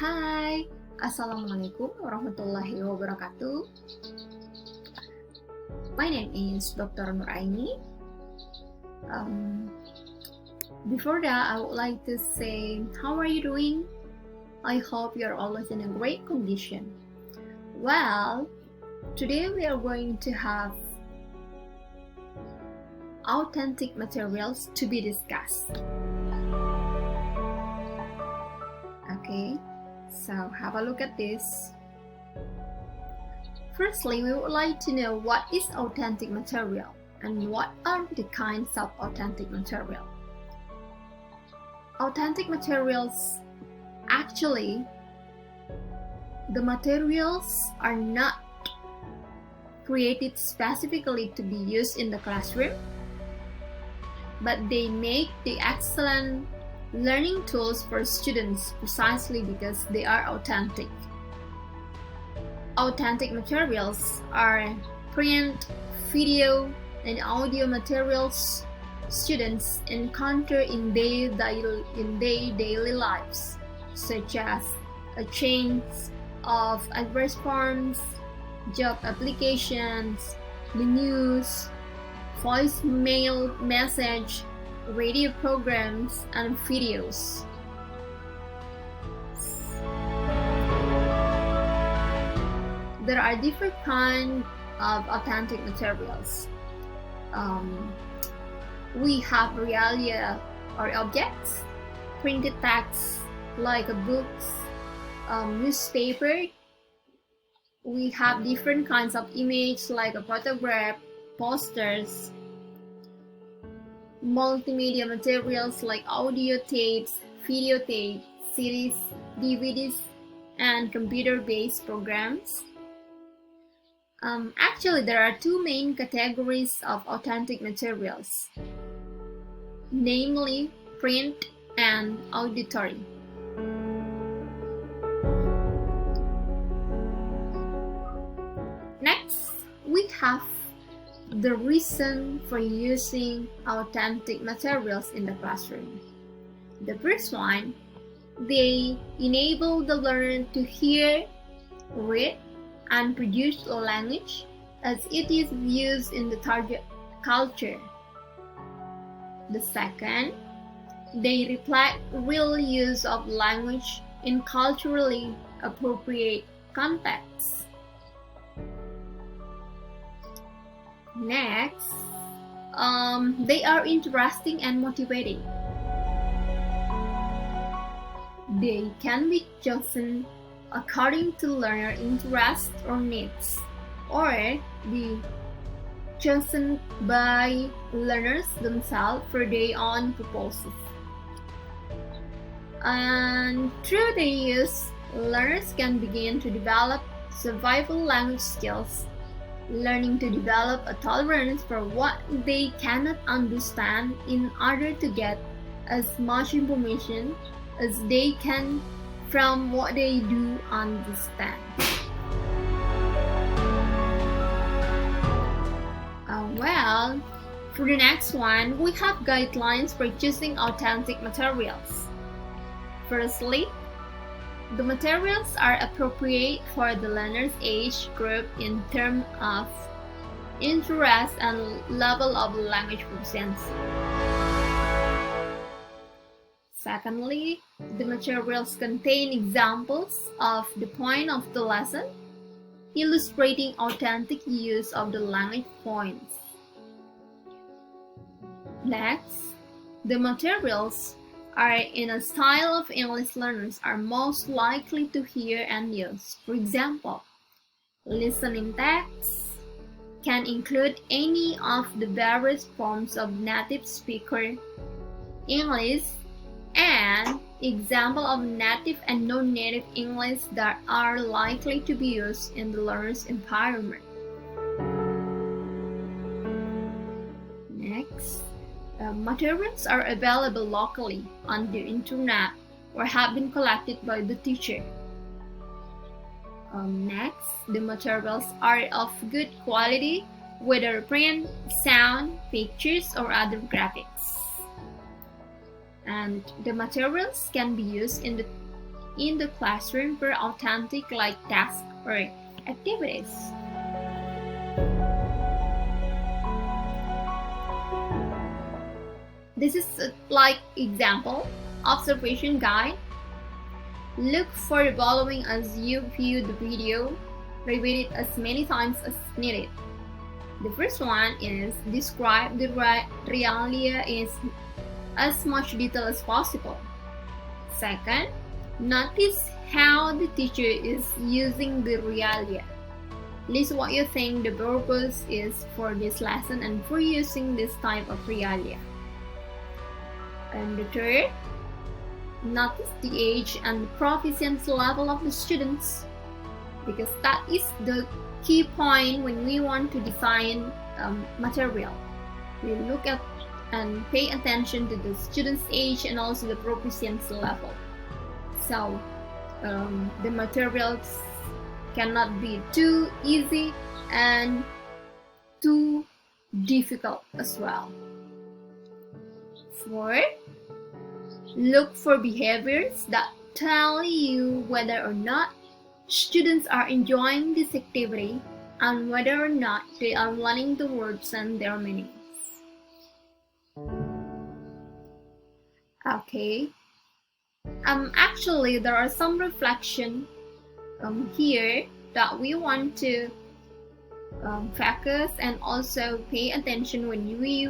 Hai, Assalamualaikum warahmatullahi wabarakatuh. My name is Dr. Nuraini. Before that, I would like to say, how are you doing? I hope you're always in a great condition. Well, today we are going to have authentic materials to be discussed. Okay, so have a look at this. Firstly, we would like to know what is authentic material and what are the kinds of authentic material. Authentic materials, actually, the materials are not created specifically to be used in the classroom, but they make the excellent learning tools for students precisely because they are authentic. Authentic materials are print, video, and audio materials students encounter in their daily lives, such as a chain of adverse forms, job applications, the news, voicemail message, radio programs, and videos. There are different kinds of authentic materials. We have realia or objects, printed text like books, newspaper. We have different kinds of images like a photograph, posters, multimedia materials like audio tapes, video tapes, CDs, DVDs, and computer-based programs. Actually, there are two main categories of authentic materials, namely print and auditory. Next, we have the reason for using authentic materials in the classroom. The first one, they enable the learner to hear, read, and produce a language as it is used in the target culture. The second, they reflect real use of language in culturally appropriate contexts. Next, they are interesting and motivating. They can be chosen according to learner interests or needs, or be chosen by learners themselves for their own purposes. And through their use, learners can begin to develop survival language skills, learning to develop a tolerance for what they cannot understand in order to get as much information as they can from what they do understand. Well, for the next one, we have guidelines for choosing authentic materials. Firstly, the materials are appropriate for the learner's age group in terms of interest and level of language proficiency. Secondly, the materials contain examples of the point of the lesson, illustrating authentic use of the language points. Next, the materials are in a style of English learners are most likely to hear and use. For example, listening text can include any of the various forms of native speaker English and example of native and non-native English that are likely to be used in the learner's environment. Next, materials are available locally on the internet or have been collected by the teacher. Next, the materials are of good quality, whether print, sound, pictures, or other graphics. And the materials can be used in the in the classroom for authentic like tasks or activities. This is like example observation guide. Look for the following as you view the video. Repeat it as many times as needed. The first one is describe the realia in as much detail as possible. Second, notice how the teacher is using the realia. List what you think the purpose is for this lesson and for using this type of realia. And the third, notice the age and proficiency level of the students, because that is the key point when we want to design material. We look at and pay attention to the student's age and also the proficiency level. So the materials cannot be too easy and too difficult as well. Fourth, look for behaviors that tell you whether or not students are enjoying this activity and whether or not they are learning the words and their meanings. Okay. Actually, there are some reflection here that we want to focus and also pay attention when we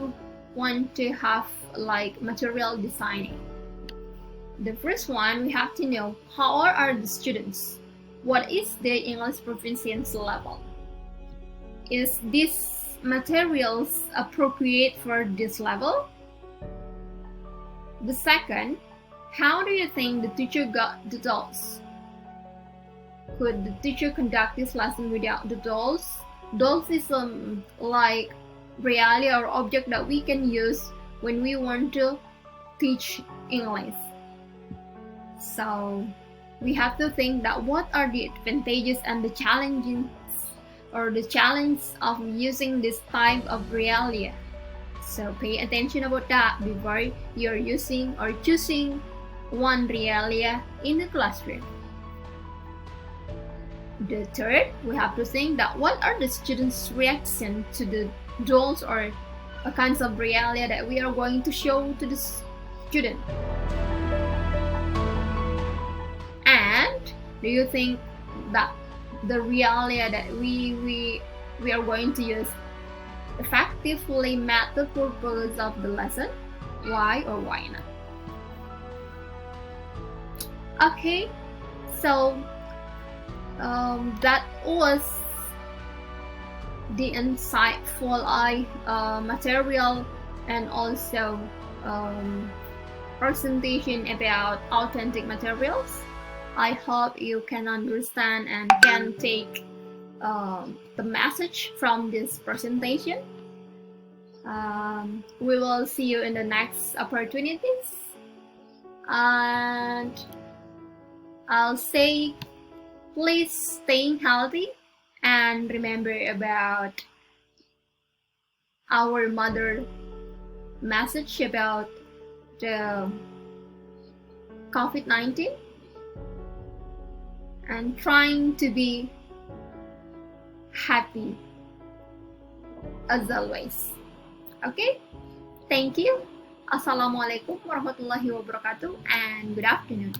want to have like material designing. The first one, we have to know how are the students? What is their English proficiency level? Is this materials appropriate for this level? The second, how do you think the teacher got the dolls? Could the teacher conduct this lesson without the dolls? Dolls is like reality or object that we can use when we want to teach English. So we have to think that what are the advantages and the challenges or the challenge of using this type of realia. So pay attention about that before you're using or choosing one realia in the classroom. The third, we have to think that what are the students' reaction to the dolls or a kinds of realia that we are going to show to the student. And do you think that the realia that we are going to use effectively met the purpose of the lesson? Why or why not? Okay, so that was the insightful material and also presentation about authentic materials. I hope you can understand and can take the message from this presentation. We will see you in the next opportunities, and I'll say please stay healthy and remember about our mother message about the COVID-19 and trying to be happy as always. Okay, thank you. Assalamualaikum warahmatullahi wabarakatuh and good afternoon.